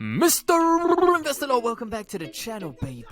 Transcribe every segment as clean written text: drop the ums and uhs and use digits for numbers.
Mr. Investor, welcome back to the channel, baby.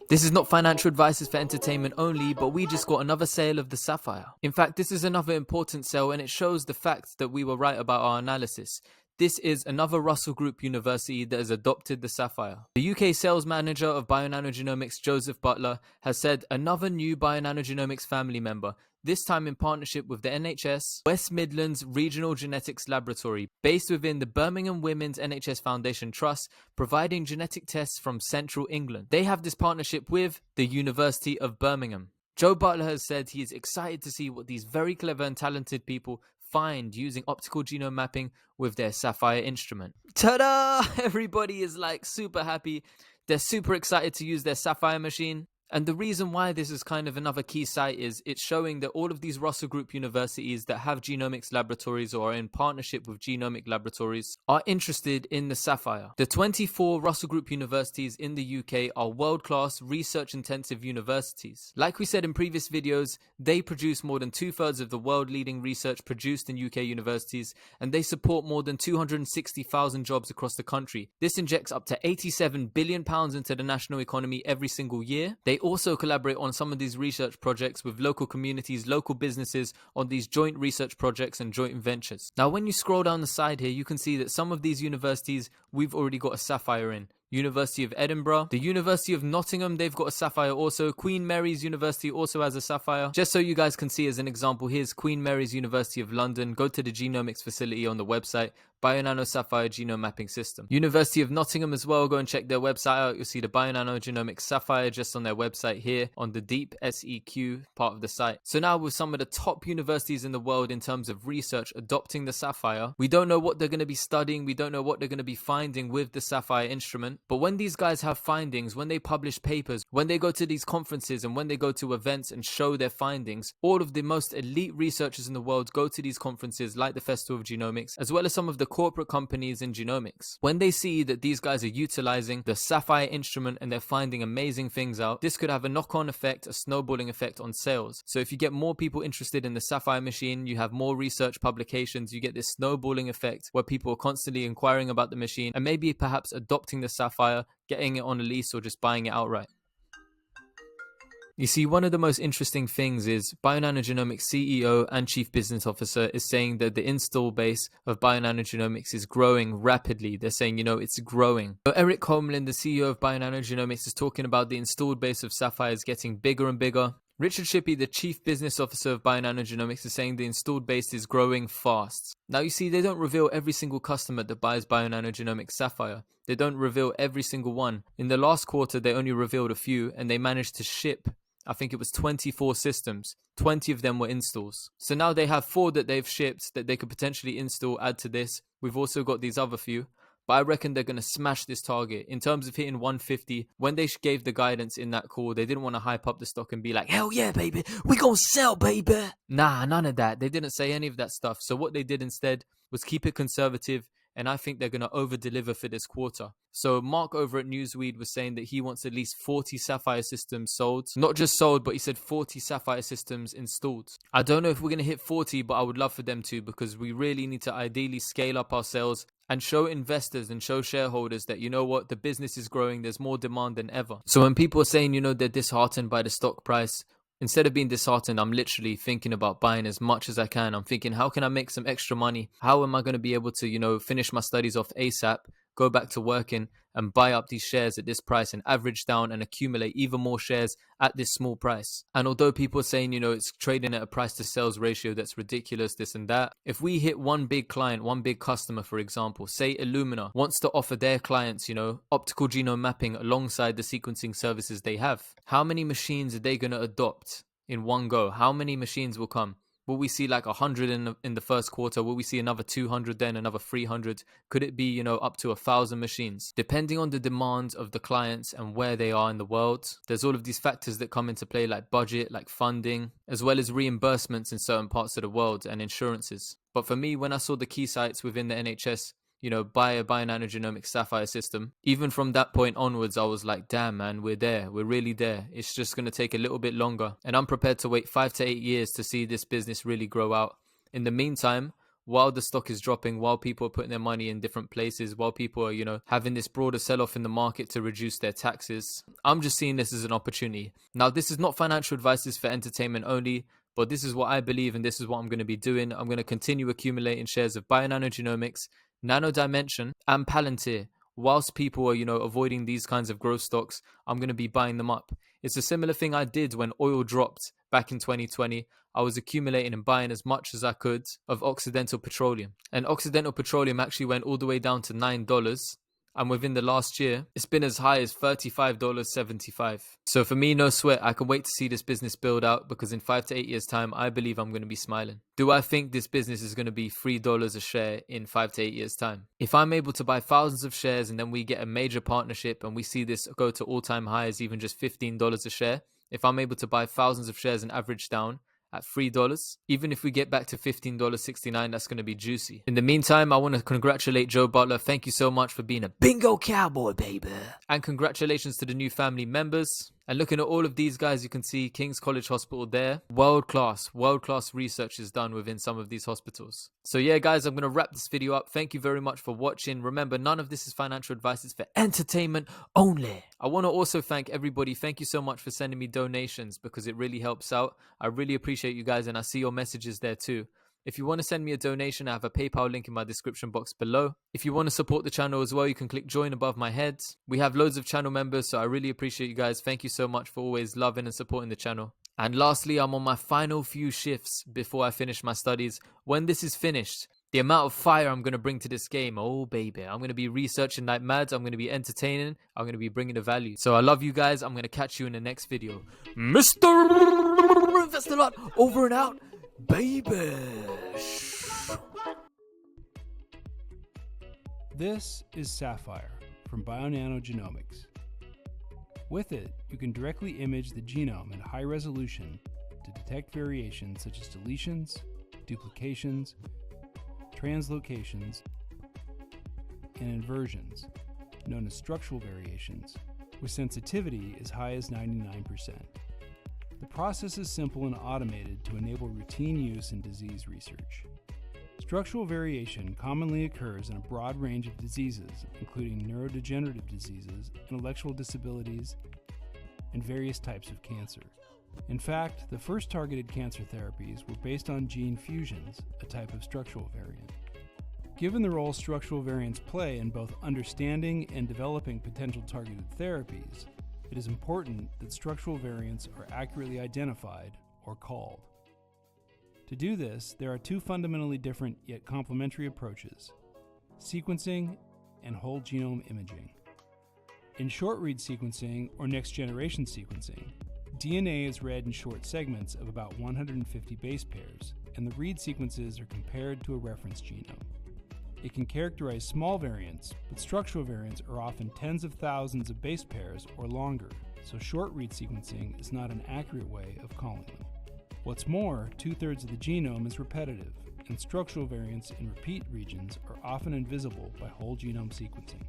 This is not financial advice, it's for entertainment only, but we just got another sale of the Saphyr. In fact, this is another important sale and it shows the fact that we were right about our analysis. This is another Russell Group university that has adopted the Saphyr. The UK sales manager of Bionano Genomics, Joseph Butler, has said another new Bionano Genomics family member, this time in partnership with the NHS West Midlands Regional Genetics Laboratory, based within the Birmingham Women's NHS Foundation Trust, providing genetic tests from central England. They have this partnership with the University of Birmingham. Joe Butler has said he is excited to see what these very clever and talented people find using optical genome mapping with their Saphyr instrument. Ta-da! Everybody is like super happy. They're super excited to use their Saphyr machine. And the reason why this is kind of another key site is it's showing that all of these Russell Group universities that have genomics laboratories or are in partnership with genomic laboratories are interested in the Saphyr. The 24 Russell Group universities in the UK are world-class research-intensive universities. Like we said in previous videos, they produce more than 2/3 of the world-leading research produced in UK universities, and they support more than 260,000 jobs across the country. This injects up to £87 billion into the national economy every single year. They also collaborate on some of these research projects with local communities, local businesses on these joint research projects and joint ventures. Now, when you scroll down the side here, you can see that some of these universities we've already got a Saphyr in. University of Edinburgh, the University of Nottingham, they've got a Saphyr also. Queen Mary's University also has a Saphyr. Just so you guys can see as an example, here's Queen Mary's University of London. Go to the genomics facility on the website, Bionano Saphyr Genome Mapping System. University of Nottingham as well, go and check their website out. You'll see the Bionano Genomics Saphyr just on their website here on the Deep SEQ part of the site. So now with some of the top universities in the world in terms of research adopting the Saphyr, we don't know what they're going to be studying, we don't know what they're going to be finding with the Saphyr instrument. But when these guys have findings, when they publish papers, when they go to these conferences and when they go to events and show their findings, all of the most elite researchers in the world go to these conferences like the Festival of Genomics, as well as some of the corporate companies in genomics. When they see that these guys are utilizing the Saphyr instrument and they're finding amazing things out, this could have a knock-on effect, a snowballing effect on sales. So if you get more people interested in the Saphyr machine, you have more research publications, you get this snowballing effect where people are constantly inquiring about the machine and maybe perhaps adopting the Saphyr, getting it on a lease or just buying it outright. You see, one of the most interesting things is Bionano Genomics CEO and Chief Business Officer is saying that the install base of Bionano Genomics is growing rapidly. They're saying, it's growing. So Eric Holmlin, the CEO of Bionano Genomics, is talking about the installed base of Saphyr is getting bigger and bigger. Richard Shippey, the Chief Business Officer of Bionano Genomics, is saying the installed base is growing fast. Now, you see, they don't reveal every single customer that buys Bionano Genomics Saphyr. They don't reveal every single one. In the last quarter, they only revealed a few, and they managed to ship, I think it was 24 systems. 20 of them were installs. So now they have 4 that they've shipped that they could potentially install, add to this. We've also got these other few. But I reckon they're going to smash this target. In terms of hitting 150, when they gave the guidance in that call, they didn't want to hype up the stock and be like, hell yeah, baby, we gonna sell, baby. Nah, none of that. They didn't say any of that stuff. So what they did instead was keep it conservative. And I think they're going to over-deliver for this quarter. So Mark over at Newsweed was saying that he wants at least 40 Saphyr systems sold. Not just sold, but he said 40 Saphyr systems installed. I don't know if we're going to hit 40, but I would love for them to, because we really need to ideally scale up our sales and show investors and show shareholders that, the business is growing, there's more demand than ever. So when people are saying, they're disheartened by the stock price, instead of being disheartened, I'm literally thinking about buying as much as I can. I'm thinking, how can I make some extra money? How am I going to be able to, finish my studies off ASAP, go back to working and buy up these shares at this price and average down and accumulate even more shares at this small price? And although people are saying, it's trading at a price to sales ratio that's ridiculous, this and that, if we hit one big client, one big customer, for example, say Illumina wants to offer their clients, optical genome mapping alongside the sequencing services they have, how many machines are they going to adopt in one go? How many machines will come? Will we see like 100 in the first quarter? Will we see another 200 then, another 300? Could it be, up to 1,000 machines? Depending on the demand of the clients and where they are in the world, there's all of these factors that come into play, like budget, like funding, as well as reimbursements in certain parts of the world and insurances. But for me, when I saw the key sites within the NHS, buy a Bionano Genomics Saphyr system, even from that point onwards, I was like, damn, man, we're there. We're really there. It's just going to take a little bit longer. And I'm prepared to wait 5 to 8 years to see this business really grow out. In the meantime, while the stock is dropping, while people are putting their money in different places, while people are, having this broader sell-off in the market to reduce their taxes. I'm just seeing this as an opportunity. Now, this is not financial advice, this is for entertainment only, but this is what I believe and this is what I'm going to be doing. I'm going to continue accumulating shares of Bionano Genomics, Nano Dimension, and Palantir. Whilst people are, avoiding these kinds of growth stocks, I'm going to be buying them up. It's a similar thing I did when oil dropped back in 2020. I was accumulating and buying as much as I could of Occidental Petroleum. And Occidental Petroleum actually went all the way down to $9. And within the last year, it's been as high as $35.75. So for me, no sweat. I can wait to see this business build out, because in 5 to 8 years' time, I believe I'm going to be smiling. Do I think this business is going to be $3 a share in 5 to 8 years' time? If I'm able to buy thousands of shares and then we get a major partnership and we see this go to all-time highs, even just $15 a share, if I'm able to buy thousands of shares and average down at $3, even if we get back to $15.69, that's going to be juicy. In the meantime, I want to congratulate Joe Butler. Thank you so much for being a bingo cowboy, baby. And congratulations to the new family members. And looking at all of these guys, you can see King's College Hospital there. World class research is done within some of these hospitals. So yeah, guys, I'm going to wrap this video up. Thank you very much for watching. Remember, none of this is financial advice. It's for entertainment only. I want to also thank everybody. Thank you so much for sending me donations, because it really helps out. I really appreciate you guys, and I see your messages there too. If you want to send me a donation, I have a PayPal link in my description box below. If you want to support the channel as well, you can click join above my head. We have loads of channel members, so I really appreciate you guys. Thank you so much for always loving and supporting the channel. And lastly, I'm on my final few shifts before I finish my studies. When this is finished, the amount of fire I'm going to bring to this game, oh baby, I'm going to be researching like mad. I'm going to be entertaining. I'm going to be bringing the value. So I love you guys. I'm going to catch you in the next video. Mr. Invest a Lot, over and out. Baby. This is Saphyr from Bionano Genomics. With it, you can directly image the genome in high resolution to detect variations such as deletions, duplications, translocations, and inversions, known as structural variations, with sensitivity as high as 99%. The process is simple and automated to enable routine use in disease research. Structural variation commonly occurs in a broad range of diseases, including neurodegenerative diseases, intellectual disabilities, and various types of cancer. In fact, the first targeted cancer therapies were based on gene fusions, a type of structural variant. Given the role structural variants play in both understanding and developing potential targeted therapies, it is important that structural variants are accurately identified or called. To do this, there are two fundamentally different yet complementary approaches: sequencing and whole genome imaging. In short-read sequencing, or next-generation sequencing, DNA is read in short segments of about 150 base pairs, and the read sequences are compared to a reference genome. It can characterize small variants, but structural variants are often tens of thousands of base pairs or longer, so short-read sequencing is not an accurate way of calling them. What's more, 2/3 of the genome is repetitive, and structural variants in repeat regions are often invisible by whole genome sequencing.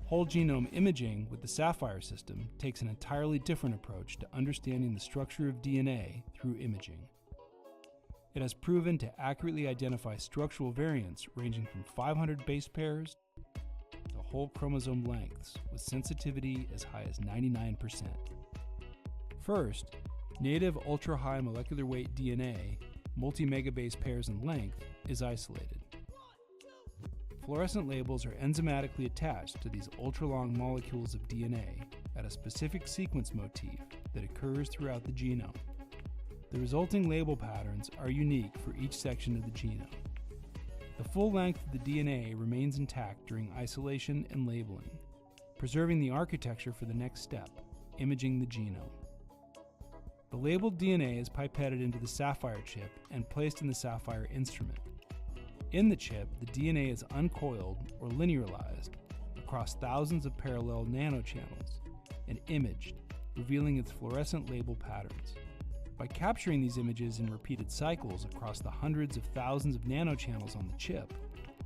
Whole genome imaging with the Saphyr system takes an entirely different approach to understanding the structure of DNA through imaging. It has proven to accurately identify structural variants ranging from 500 base pairs to whole chromosome lengths, with sensitivity as high as 99%. First, native ultra-high molecular weight DNA, multi-megabase pairs in length, is isolated. Fluorescent labels are enzymatically attached to these ultra-long molecules of DNA at a specific sequence motif that occurs throughout the genome. The resulting label patterns are unique for each section of the genome. The full length of the DNA remains intact during isolation and labeling, preserving the architecture for the next step, imaging the genome. The labeled DNA is pipetted into the Saphyr chip and placed in the Saphyr instrument. In the chip, the DNA is uncoiled or linearized across thousands of parallel nanochannels and imaged, revealing its fluorescent label patterns. By capturing these images in repeated cycles across the hundreds of thousands of nanochannels on the chip,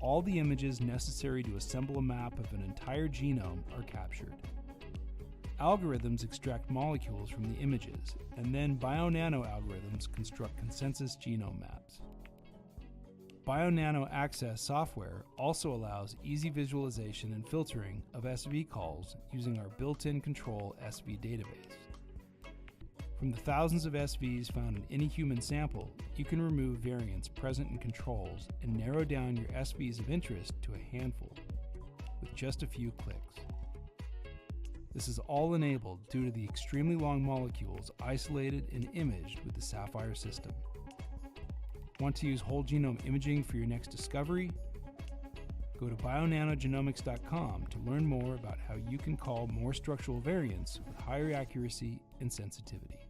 all the images necessary to assemble a map of an entire genome are captured. Algorithms extract molecules from the images, and then bionano algorithms construct consensus genome maps. Bionano Access software also allows easy visualization and filtering of SV calls using our built-in control SV database. From the thousands of SVs found in any human sample, you can remove variants present in controls and narrow down your SVs of interest to a handful with just a few clicks. This is all enabled due to the extremely long molecules isolated and imaged with the Saphyr system. Want to use whole genome imaging for your next discovery? Go to bionanogenomics.com to learn more about how you can call more structural variants with higher accuracy and sensitivity.